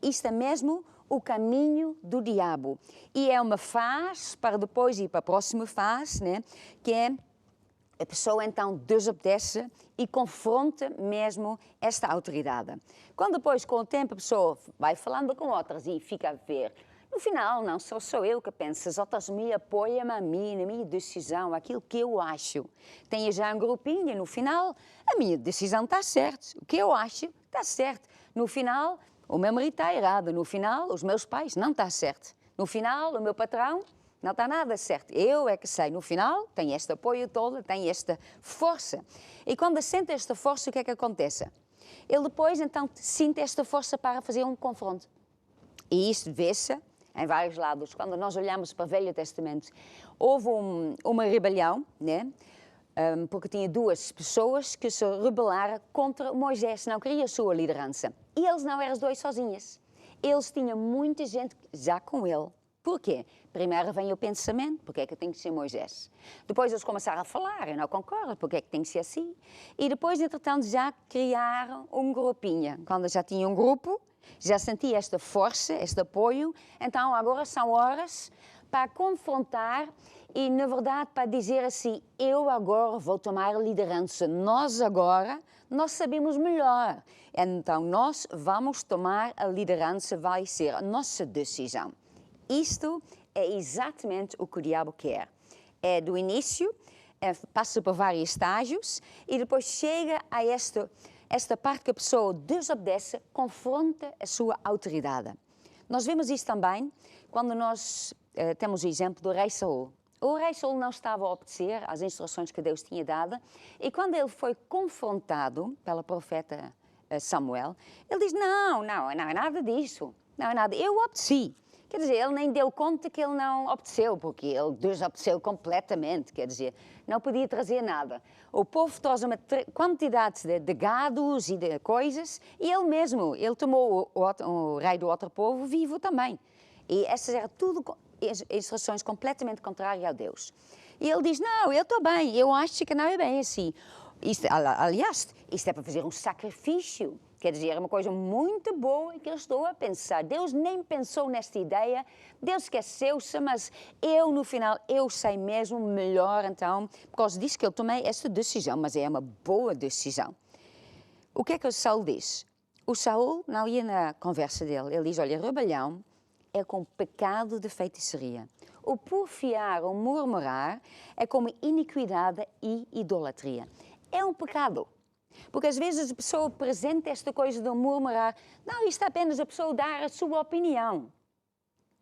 Isto é mesmo o caminho do diabo. E é uma fase para depois ir para a próxima fase, né? Que é a pessoa então desobedece e confronta mesmo esta autoridade. Quando depois, com o tempo, a pessoa vai falando com outras e fica a ver, no final, não sou eu que penso, as outras me apoiam a mim, na minha decisão, aquilo que eu acho. Tenho já um grupinho, no final, a minha decisão está certa, o que eu acho está certo. No final, o meu marido está errado, no final, os meus pais não está certo. No final, o meu patrão não está nada certo. Eu é que sei, no final, tenho este apoio todo, tenho esta força. E quando sente esta força, o que é que acontece? Ele depois, então, sente esta força para fazer um confronto. E isso vê-se em vários lados. Quando nós olhamos para o Velho Testamento, houve uma rebelião, né? Porque tinha 2 pessoas que se rebelaram contra Moisés, não queria a sua liderança. E eles não eram os 2 sozinhos. Eles tinham muita gente já com ele. Por quê? Primeiro vem o pensamento, porque é que tem que ser Moisés? Depois eles começaram a falar, eu não concordo, porque é que tem que ser assim? E depois, entretanto, já criaram um grupinho. Quando já tinha um grupo, já sentia esta força, este apoio, então agora são horas para confrontar e, na verdade, para dizer assim, eu agora vou tomar a liderança, nós sabemos melhor, então nós vamos tomar a liderança, vai ser a nossa decisão. Isto é exatamente o que o diabo quer. É do início, passa por vários estágios e depois chega a esta parte que a pessoa desobedece, confronta a sua autoridade. Nós vemos isso também quando nós temos o exemplo do rei Saul. O rei Saul não estava a obedecer às instruções que Deus tinha dado e quando ele foi confrontado pela profeta Samuel, ele diz, não é nada disso, não é nada, eu obedeci. Quer dizer, ele nem deu conta que ele não obedeceu, porque ele desobedeceu completamente, quer dizer, não podia trazer nada. O povo trouxe uma quantidade de gados e de coisas, e ele tomou o rei do outro povo vivo também. E essas eram tudo instruções completamente contrárias a Deus. E ele diz, não, eu estou bem, eu acho que não é bem assim. Aliás, isto é para fazer um sacrifício. Quer dizer, é uma coisa muito boa que eu estou a pensar. Deus nem pensou nesta ideia, Deus esqueceu-se, mas eu, no final, eu sei mesmo melhor, então, por causa disso que eu tomei esta decisão, mas é uma boa decisão. O que é que o Saul diz? O Saul não ia na conversa dele, ele diz, olha, rebelião é com pecado de feitiçaria. O porfiar, o murmurar, é como iniquidade e idolatria. É um pecado. Porque às vezes a pessoa apresenta esta coisa de murmurar. Não, isto é apenas a pessoa dar a sua opinião.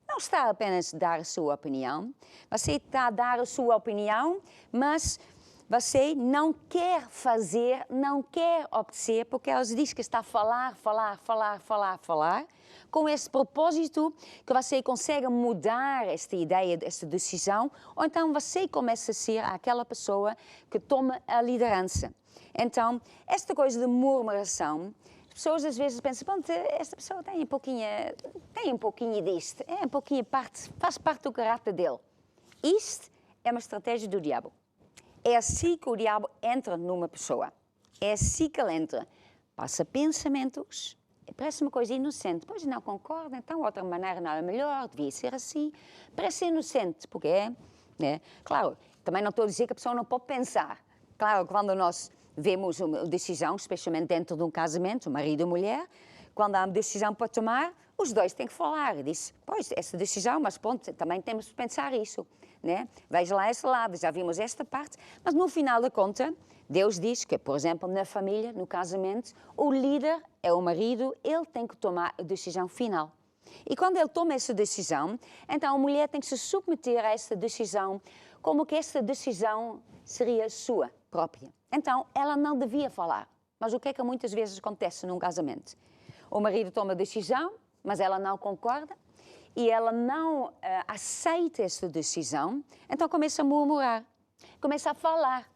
Não está apenas a dar a sua opinião. Você está a dar a sua opinião, mas você não quer fazer, não quer obedecer, porque ela diz que está a falar, com esse propósito que você consegue mudar esta ideia, esta decisão, ou então você começa a ser aquela pessoa que toma a liderança. Então, esta coisa de murmuração, as pessoas às vezes pensam, bom, esta pessoa tem um pouquinho disto, faz parte do caráter dele. Isto é uma estratégia do diabo. É assim que o diabo entra numa pessoa. É assim que ele entra. Passa pensamentos, parece uma coisa inocente, pois não concorda, então outra maneira não é melhor, devia ser assim. Parece inocente, porque é, né? Claro, também não estou a dizer que a pessoa não pode pensar. Claro, quando nós vemos uma decisão, especialmente dentro de um casamento, marido e mulher, quando há uma decisão para tomar, os dois têm que falar. Diz, pois, essa decisão, mas pronto, também temos que pensar isso, né? Veja lá esse lado, já vimos esta parte, mas no final da conta, Deus diz que, por exemplo, na família, no casamento, o líder é o marido, ele tem que tomar a decisão final. E quando ele toma essa decisão, então a mulher tem que se submeter a essa decisão, como que essa decisão seria sua própria. Então, ela não devia falar. Mas o que é que muitas vezes acontece num casamento? O marido toma a decisão, mas ela não concorda e ela não aceita essa decisão, então começa a murmurar, começa a falar.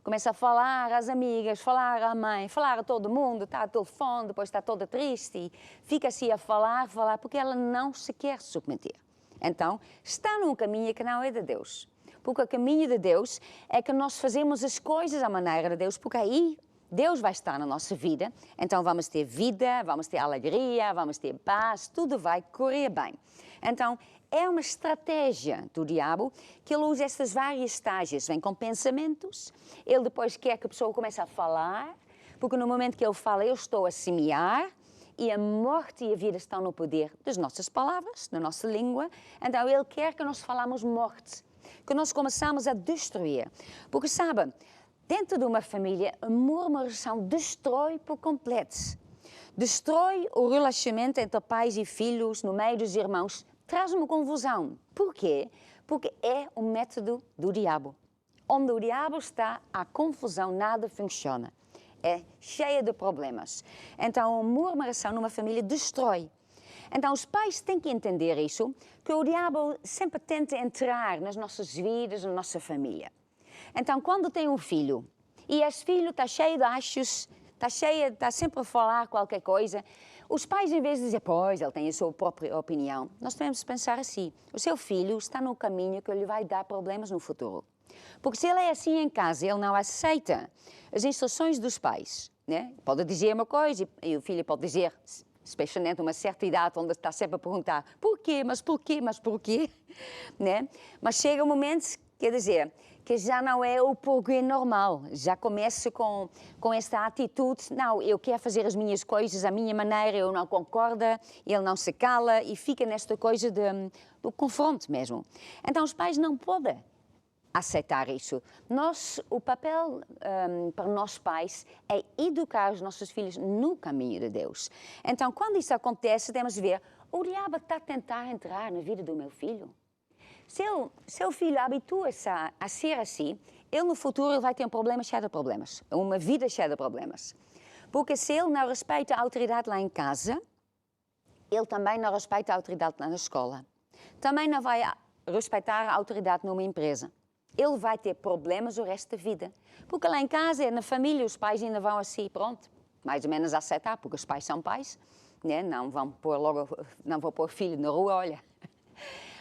Começa a falar às amigas, falar à mãe, falar a todo mundo, está ao telefone, depois está toda triste e fica assim a falar, porque ela não se quer submeter. Então, está num caminho que não é de Deus. Porque o caminho de Deus é que nós fazemos as coisas à maneira de Deus, porque aí Deus vai estar na nossa vida, então vamos ter vida, vamos ter alegria, vamos ter paz, tudo vai correr bem. Então, é uma estratégia do diabo que ele usa estes vários estágios. Vem com pensamentos, ele depois quer que a pessoa comece a falar, porque no momento que ele fala, eu estou a semear, e a morte e a vida estão no poder das nossas palavras, da nossa língua, então ele quer que nós falamos morte, que nós começamos a destruir. Porque, sabe, dentro de uma família, a murmuração destrói por completo. Destrói o relacionamento entre pais e filhos, no meio dos irmãos, traz uma confusão. Por quê? Porque é um método do diabo. Onde o diabo está, a confusão, nada funciona. É cheia de problemas. Então, a murmuração numa família destrói. Então, os pais têm que entender isso, que o diabo sempre tenta entrar nas nossas vidas, na nossa família. Então, quando tem um filho, e esse filho está cheio de achos, está sempre a falar qualquer coisa, os pais, em vez de dizer, pois, ele tem a sua própria opinião, nós devemos pensar assim, o seu filho está no caminho que lhe vai dar problemas no futuro. Porque se ele é assim em casa, ele não aceita as instruções dos pais, né? Pode dizer uma coisa e o filho pode dizer, especialmente uma certa idade, onde está sempre a perguntar, porquê, mas porquê, mas porquê? Né? Mas chega um momento, quer dizer, que já não é o português normal. Já começa com esta atitude, não, eu quero fazer as minhas coisas à minha maneira, eu não concordo, ele não se cala e fica nesta coisa do confronto mesmo. Então os pais não podem aceitar isso. O papel para nós pais é educar os nossos filhos no caminho de Deus. Então, quando isso acontece, temos de ver, o diabo está a tentar entrar na vida do meu filho. Se o filho habitua-se a ser assim, ele no futuro vai ter um problema cheio de problemas, uma vida cheia de problemas. Porque se ele não respeita a autoridade lá em casa, ele também não respeita a autoridade lá na escola. Também não vai respeitar a autoridade numa empresa. Ele vai ter problemas o resto da vida. Porque lá em casa, na família, os pais ainda vão assim, pronto, mais ou menos aceitar, porque os pais são pais, né? Não vão pôr filho na rua, olha.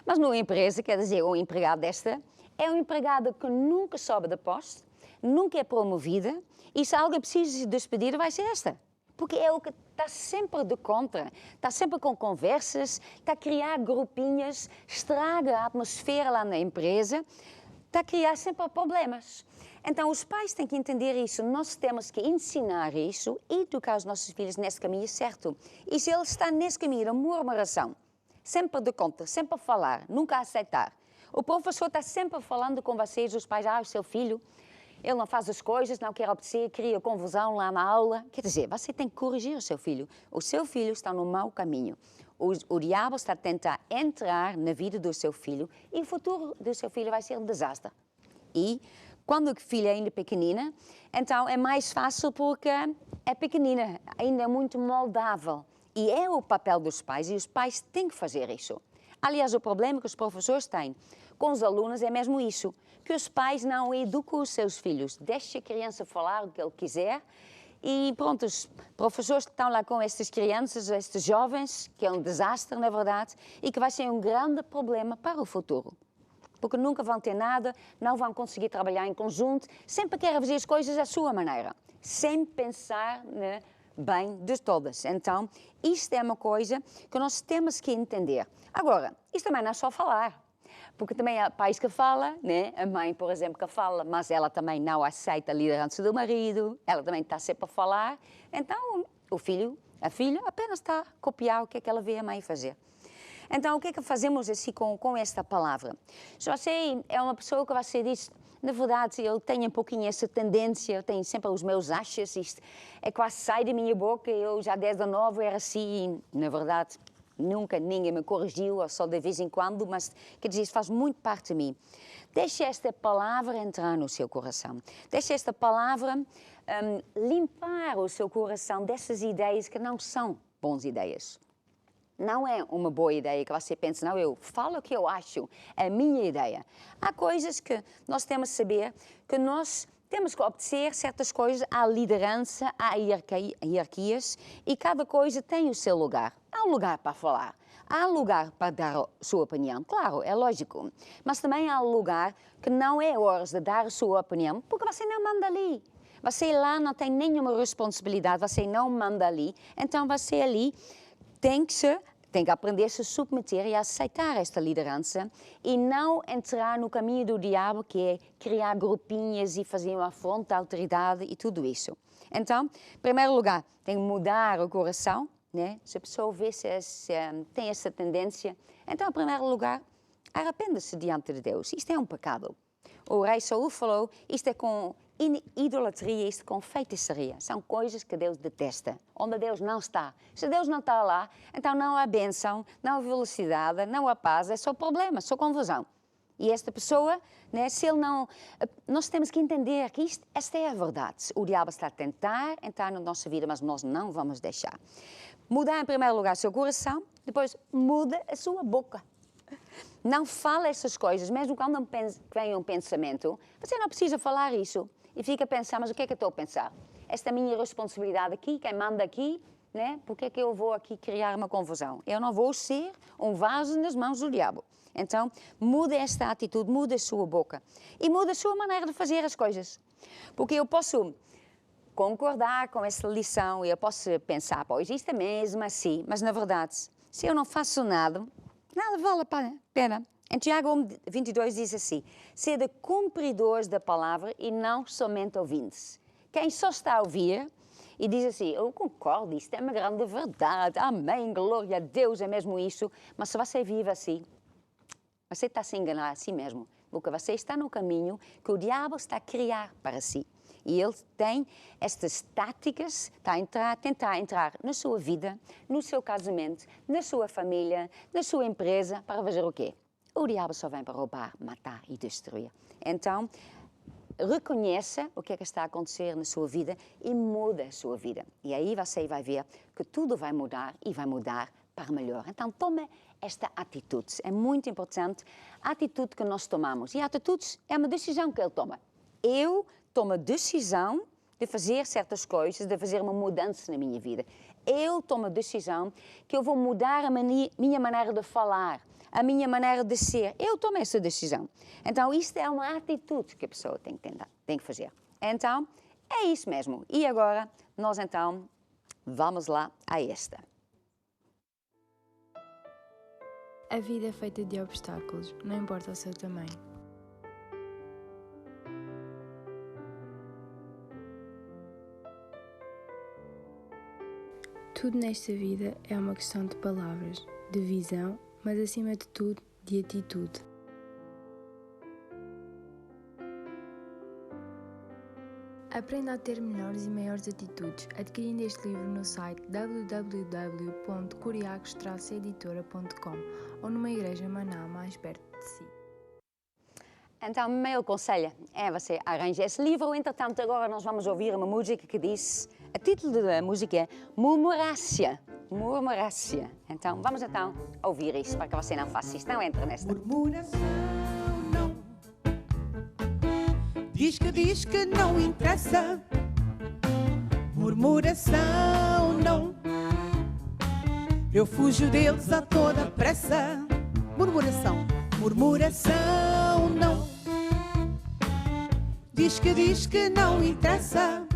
Mas numa empresa, quer dizer, um empregado desta é um empregado que nunca sobe de poste, nunca é promovida, e se alguém precisa se despedir, vai ser esta. Porque é o que está sempre de contra, está sempre com conversas, está a criar grupinhas, estraga a atmosfera lá na empresa, está a criar sempre problemas. Então, os pais têm que entender isso. Nós temos que ensinar isso e educar os nossos filhos nesse caminho certo. E se ele está nesse caminho da murmuração, sempre de contra, sempre a falar, nunca a aceitar. O professor está sempre falando com vocês, os pais, o seu filho, ele não faz as coisas, não quer obedecer, cria confusão lá na aula. Quer dizer, você tem que corrigir o seu filho. O seu filho está no mau caminho. O diabo está a tentar entrar na vida do seu filho e o futuro do seu filho vai ser um desastre. E quando a filha é ainda pequenina, então é mais fácil porque é pequenina, ainda é muito moldável. E é o papel dos pais e os pais têm que fazer isso. Aliás, o problema que os professores têm com os alunos é mesmo isso, que os pais não educam os seus filhos. Deixa a criança falar o que ele quiser. E pronto, os professores que estão lá com estas crianças, estes jovens, que é um desastre, na verdade, e que vai ser um grande problema para o futuro. Porque nunca vão ter nada, não vão conseguir trabalhar em conjunto, sempre querem fazer as coisas à sua maneira, sem pensar bem de todas. Então, isto é uma coisa que nós temos que entender. Agora, isto também não é só falar. Porque também há pais que falam, né? A mãe, por exemplo, que fala, mas ela também não aceita a liderança do marido, ela também está sempre a falar. Então, o filho, a filha, apenas está a copiar o que é que ela vê a mãe fazer. Então, o que é que fazemos assim com esta palavra? Se você é uma pessoa que você diz, na verdade, eu tenho um pouquinho essa tendência, eu tenho sempre os meus achos, isto é quase sai da minha boca, eu já desde novo era assim, na verdade, nunca ninguém me corrigiu, só de vez em quando, mas quer dizer, isso faz muito parte de mim. Deixe esta palavra entrar no seu coração. Deixe esta palavra limpar o seu coração dessas ideias que não são boas ideias. Não é uma boa ideia que você pense, não, eu falo o que eu acho, é a minha ideia. Há coisas que nós temos que saber que nós temos que obedecer certas coisas à liderança, à hierarquias, e cada coisa tem o seu lugar. Há um lugar para falar, há lugar para dar a sua opinião, claro, é lógico. Mas também há um lugar que não é hora de dar a sua opinião, porque você não manda ali. Você lá não tem nenhuma responsabilidade, você não manda ali, então você ali tem que aprender a se submeter e a aceitar esta liderança e não entrar no caminho do diabo, que é criar grupinhas e fazer uma afronta à autoridade e tudo isso. Então, em primeiro lugar, tem que mudar o coração, né? Se a pessoa vê se tem essa tendência, então, em primeiro lugar, arrependa-se diante de Deus. Isto é um pecado. O rei Saul falou, isto é com idolatria, isto com feitiçaria. São coisas que Deus detesta, onde Deus não está. Se Deus não está lá, então não há bênção, não há velocidade, não há paz, é só problema, só confusão. E esta pessoa, né, se ele não... Nós temos que entender que esta é a verdade. O diabo está a tentar entrar na nossa vida, mas nós não vamos deixar. Mudar, em primeiro lugar, o seu coração, depois muda a sua boca. Não fala essas coisas, mesmo quando vem um pensamento, você não precisa falar isso. E fica a pensar, mas o que é que eu estou a pensar? Esta é a minha responsabilidade aqui, quem manda aqui, né? Por que é que eu vou aqui criar uma confusão? Eu não vou ser um vaso nas mãos do diabo. Então, muda esta atitude, muda a sua boca. E muda a sua maneira de fazer as coisas. Porque eu posso concordar com essa lição, e eu posso pensar, pois isto é mesmo assim, mas na verdade, se eu não faço nada, nada vale a pena. Em Tiago 1:22 diz assim: sede cumpridores da palavra e não somente ouvintes. Quem só está a ouvir e diz assim: eu concordo, isto é uma grande verdade, amém, glória a Deus, é mesmo isso. Mas se você vive assim, você está a se enganar a si mesmo, porque você está no caminho que o diabo está a criar para si. E ele tem estas táticas para tentar entrar na sua vida, no seu casamento, na sua família, na sua empresa, para fazer o quê? O diabo só vem para roubar, matar e destruir. Então, reconheça o que é que está a acontecer na sua vida e muda a sua vida. E aí você vai ver que tudo vai mudar e vai mudar para melhor. Então, tome esta atitude. É muito importante a atitude que nós tomamos. E a atitude é uma decisão que ele toma. Eu tomo a decisão de fazer certas coisas, de fazer uma mudança na minha vida. Eu tomo a decisão que eu vou mudar a minha maneira de falar, a minha maneira de ser. Eu tomo essa decisão. Então, isto é uma atitude que a pessoa tem que fazer. Então, é isso mesmo. E agora, nós então, vamos lá a esta. A vida é feita de obstáculos, não importa o seu tamanho. Tudo nesta vida é uma questão de palavras, de visão, mas acima de tudo, de atitude. Aprenda a ter melhores e maiores atitudes adquirindo este livro no site www.curiacos-editora.com ou numa igreja maná mais perto de si. Então, o meu conselho é você arranjar esse livro. Entretanto, agora nós vamos ouvir uma música que diz... O título da música é Murmurácia. Murmurácia. Então, vamos então ouvir isso para que você não faça isso. Não entra nesta. Murmuração não. Diz que não interessa. Murmuração não. Eu fujo deles a toda pressa. Murmuração. Murmuração não. Diz que não interessa.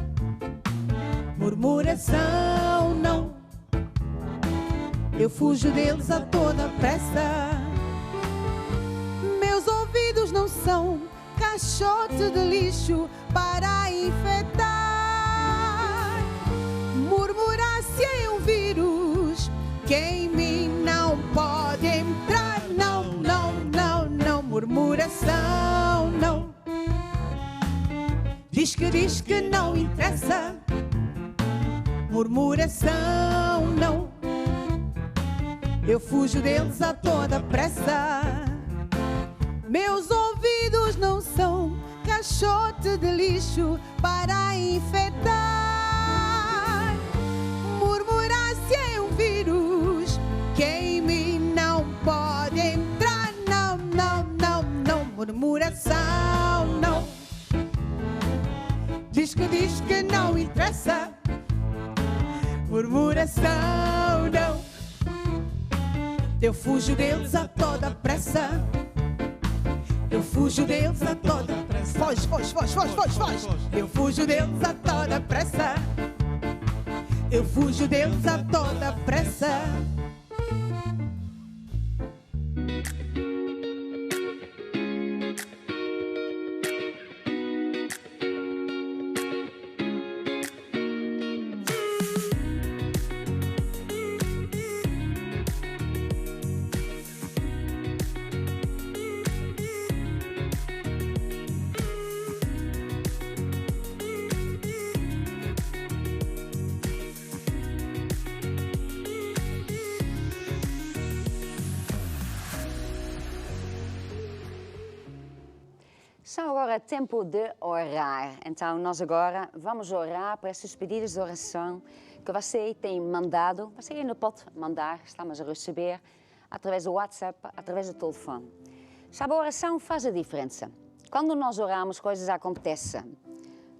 Murmuração não. Eu fujo deles a toda pressa. Meus ouvidos não são caixote de lixo para infectar. Murmurácia é um vírus que em mim não pode entrar. Não, não, não, não. Murmuração não. Diz que não interessa. Murmuração não. Eu fujo deles a toda pressa. Meus ouvidos não são caixote de lixo para infectar. Murmurácia é um vírus que em mim não pode entrar. Não, não, não, não. Murmuração não. Diz que não interessa. Murmuração não. Eu fujo deles a toda pressa. Eu fujo deles a toda pressa. Foge, foge, foge, foge, foge, foge. Eu fujo deles a toda pressa. Eu fujo deles a toda pressa. São agora tempo de orar. Então, nós agora vamos orar para esses pedidos de oração que você tem mandado. Você ainda pode mandar, estamos a receber, através do WhatsApp, através do telefone. Sabe, a oração faz a diferença. Quando nós oramos, coisas acontecem.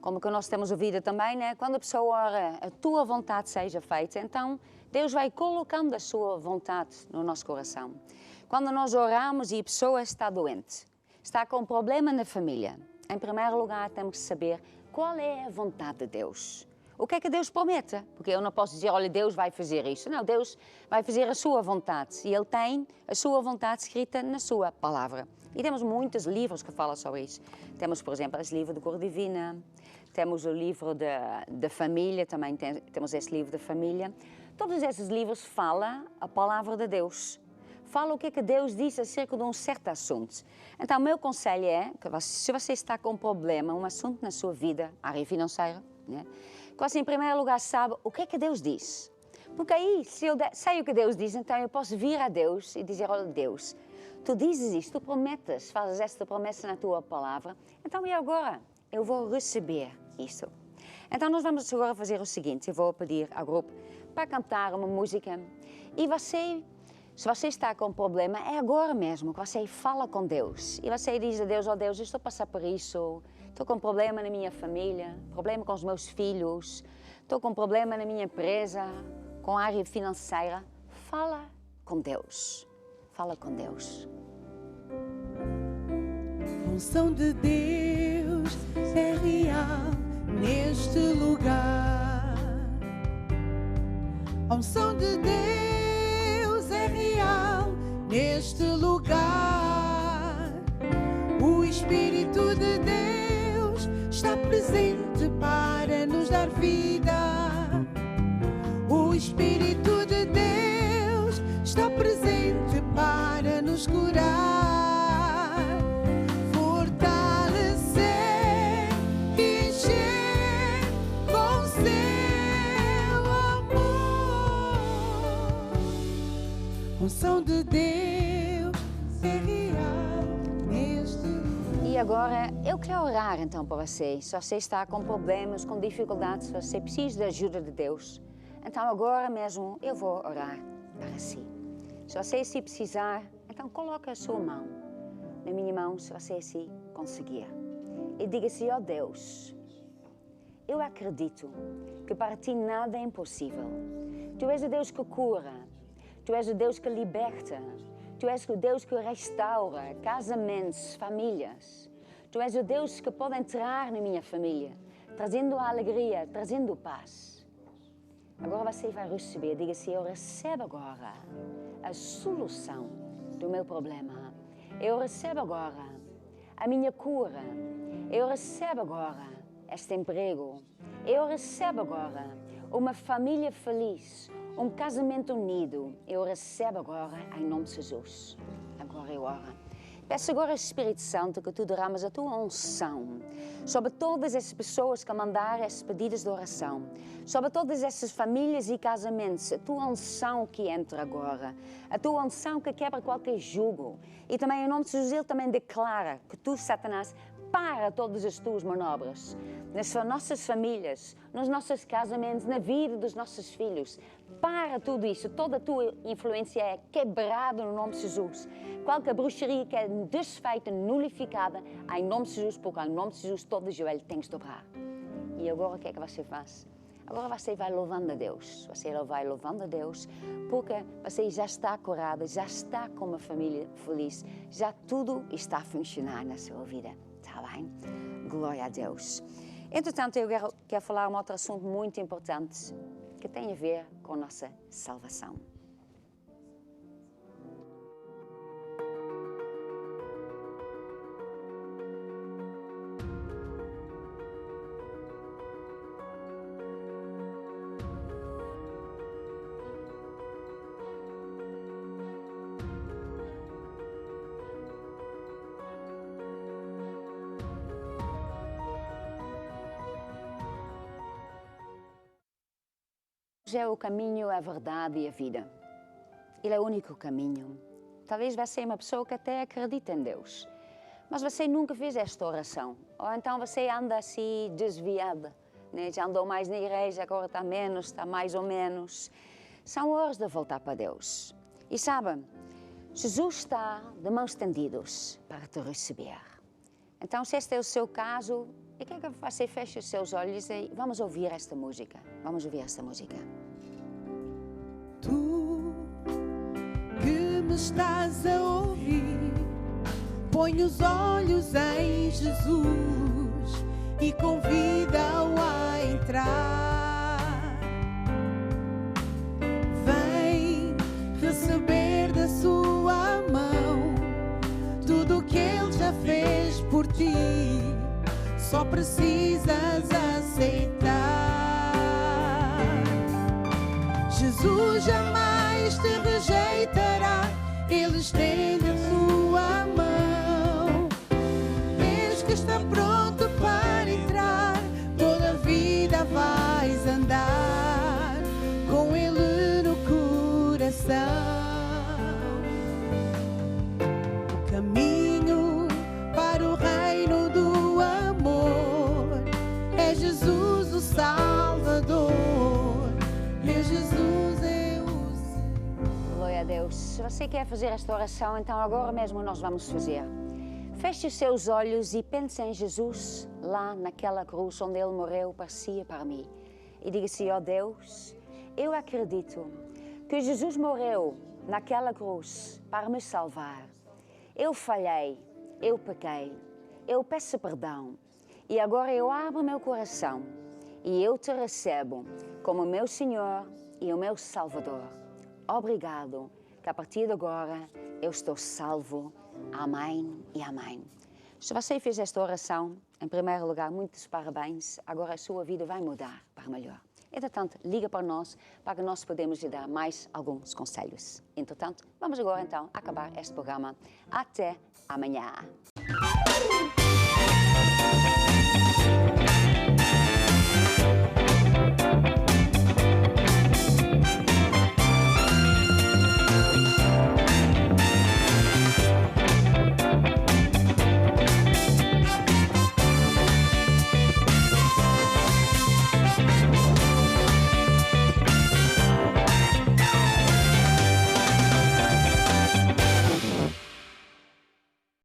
Como que nós temos ouvido também, né? Quando a pessoa ora, a tua vontade seja feita, então Deus vai colocando a sua vontade no nosso coração. Quando nós oramos e a pessoa está doente, está com um problema na família, em primeiro lugar temos que saber qual é a vontade de Deus. o que é que Deus promete. Porque eu não posso dizer, olha, Deus vai fazer isso. Não, Deus vai fazer a sua vontade. E Ele tem a sua vontade escrita na sua palavra. E temos muitos livros que falam sobre isso. Temos, por exemplo, esse livro de Cor Divina. Temos o livro da família, também temos esse livro da família. Todos esses livros falam a palavra de Deus. Fala o que é que Deus diz acerca de um certo assunto. Então, o meu conselho é que se você está com um problema, um assunto na sua vida, área financeira, né, que você, em primeiro lugar, sabe o que é que Deus diz. Porque aí, se eu sei o que Deus diz, então eu posso vir a Deus e dizer, olha, Deus, tu dizes isto, tu prometes, fazes esta promessa na tua palavra, então e agora? Eu vou receber isso. Então, nós vamos agora fazer o seguinte, eu vou pedir ao grupo para cantar uma música e você... Se você está com um problema, é agora mesmo que você fala com Deus. E você diz a Deus, oh Deus, eu estou a passar por isso, estou com um problema na minha família, problema com os meus filhos, estou com um problema na minha empresa, com a área financeira. Fala com Deus. Fala com Deus. A unção de Deus é real neste lugar. A unção de Deus é real neste lugar. O Espírito de Deus está presente para nos dar vida. O Espírito de Deus está presente para nos curar, fortalecer, encher com seu amor. A unção de Deus é real neste lugar. E agora eu quero orar então para você. Se você está com problemas, com dificuldades, se você precisa da ajuda de Deus, então agora mesmo eu vou orar para si. Se você se precisar, então coloque a sua mão na minha mão, se você se conseguir. E diga-se, ó Deus, eu acredito que para ti nada é impossível. Tu és o Deus que cura, tu és o Deus que liberta, tu és o Deus que restaura casamentos, famílias. Tu és o Deus que pode entrar na minha família, trazendo a alegria, trazendo paz. Agora você vai receber, diga-se, eu recebo agora a solução do meu problema. Eu recebo agora a minha cura. Eu recebo agora este emprego. Eu recebo agora uma família feliz, um casamento unido. Eu recebo agora em nome de Jesus. Agora eu oro. Peço agora, Espírito Santo, que tu derramas a tua unção sobre todas essas pessoas que mandaram esses pedidos de oração, sobre todas essas famílias e casamentos, a tua unção que entra agora, a tua unção que quebra qualquer jugo. E também, em nome de Jesus, ele também declara que tu, Satanás, para todas as tuas manobras nas nossas famílias, nos nossos casamentos, na vida dos nossos filhos. Para tudo isso, toda a tua influência é quebrada no nome de Jesus. Qualquer bruxaria que é desfeita, nulificada, em nome de Jesus, porque em nome de Jesus todo joelho tem que dobrar. E agora o que é que você faz? Agora você vai louvando a Deus. Você vai louvando a Deus porque você já está curada, já está com uma família feliz, já tudo está a funcionar na sua vida. Está bem? Glória a Deus. Entretanto, eu quero falar um outro assunto muito importante que tem a ver com a nossa salvação. É o caminho, a verdade e a vida. Ele é o único caminho. Talvez você seja uma pessoa que até acredita em Deus, mas você nunca fez esta oração. Ou então você anda assim desviada, né? Já andou mais na igreja, agora está menos, está mais ou menos. São horas de voltar para Deus. E sabe, Jesus está de mãos estendidas para te receber. Então, se este é o seu caso, e que você feche os seus olhos e vamos ouvir esta música. Vamos ouvir esta música. Tu que me estás a ouvir, põe os olhos em Jesus e convida-o a entrar. por ti, só precisas aceitar. Jesus jamais te rejeitará, Ele estende a sua mão. Eis que está pronto para entrar, toda a vida vais andar com Ele no coração. O caminho para o reino do amor é Jesus o Salvador. Meu Jesus é o Senhor. Glória a Deus. Se você quer fazer esta oração, então agora mesmo nós vamos fazer. Feche os seus olhos e pense em Jesus lá naquela cruz onde Ele morreu para si e para mim. E diga assim: ó Deus, eu acredito que Jesus morreu naquela cruz para me salvar. Eu falhei, eu pequei, eu peço perdão. E agora eu abro meu coração e eu te recebo como meu Senhor e o meu Salvador. Obrigado, que a partir de agora eu estou salvo. Amém e amém. Se você fez esta oração, em primeiro lugar, muitos parabéns. Agora a sua vida vai mudar para melhor. Entretanto, liga para nós para que nós podemos lhe dar mais alguns conselhos. Entretanto, vamos agora então acabar este programa. Até amanhã.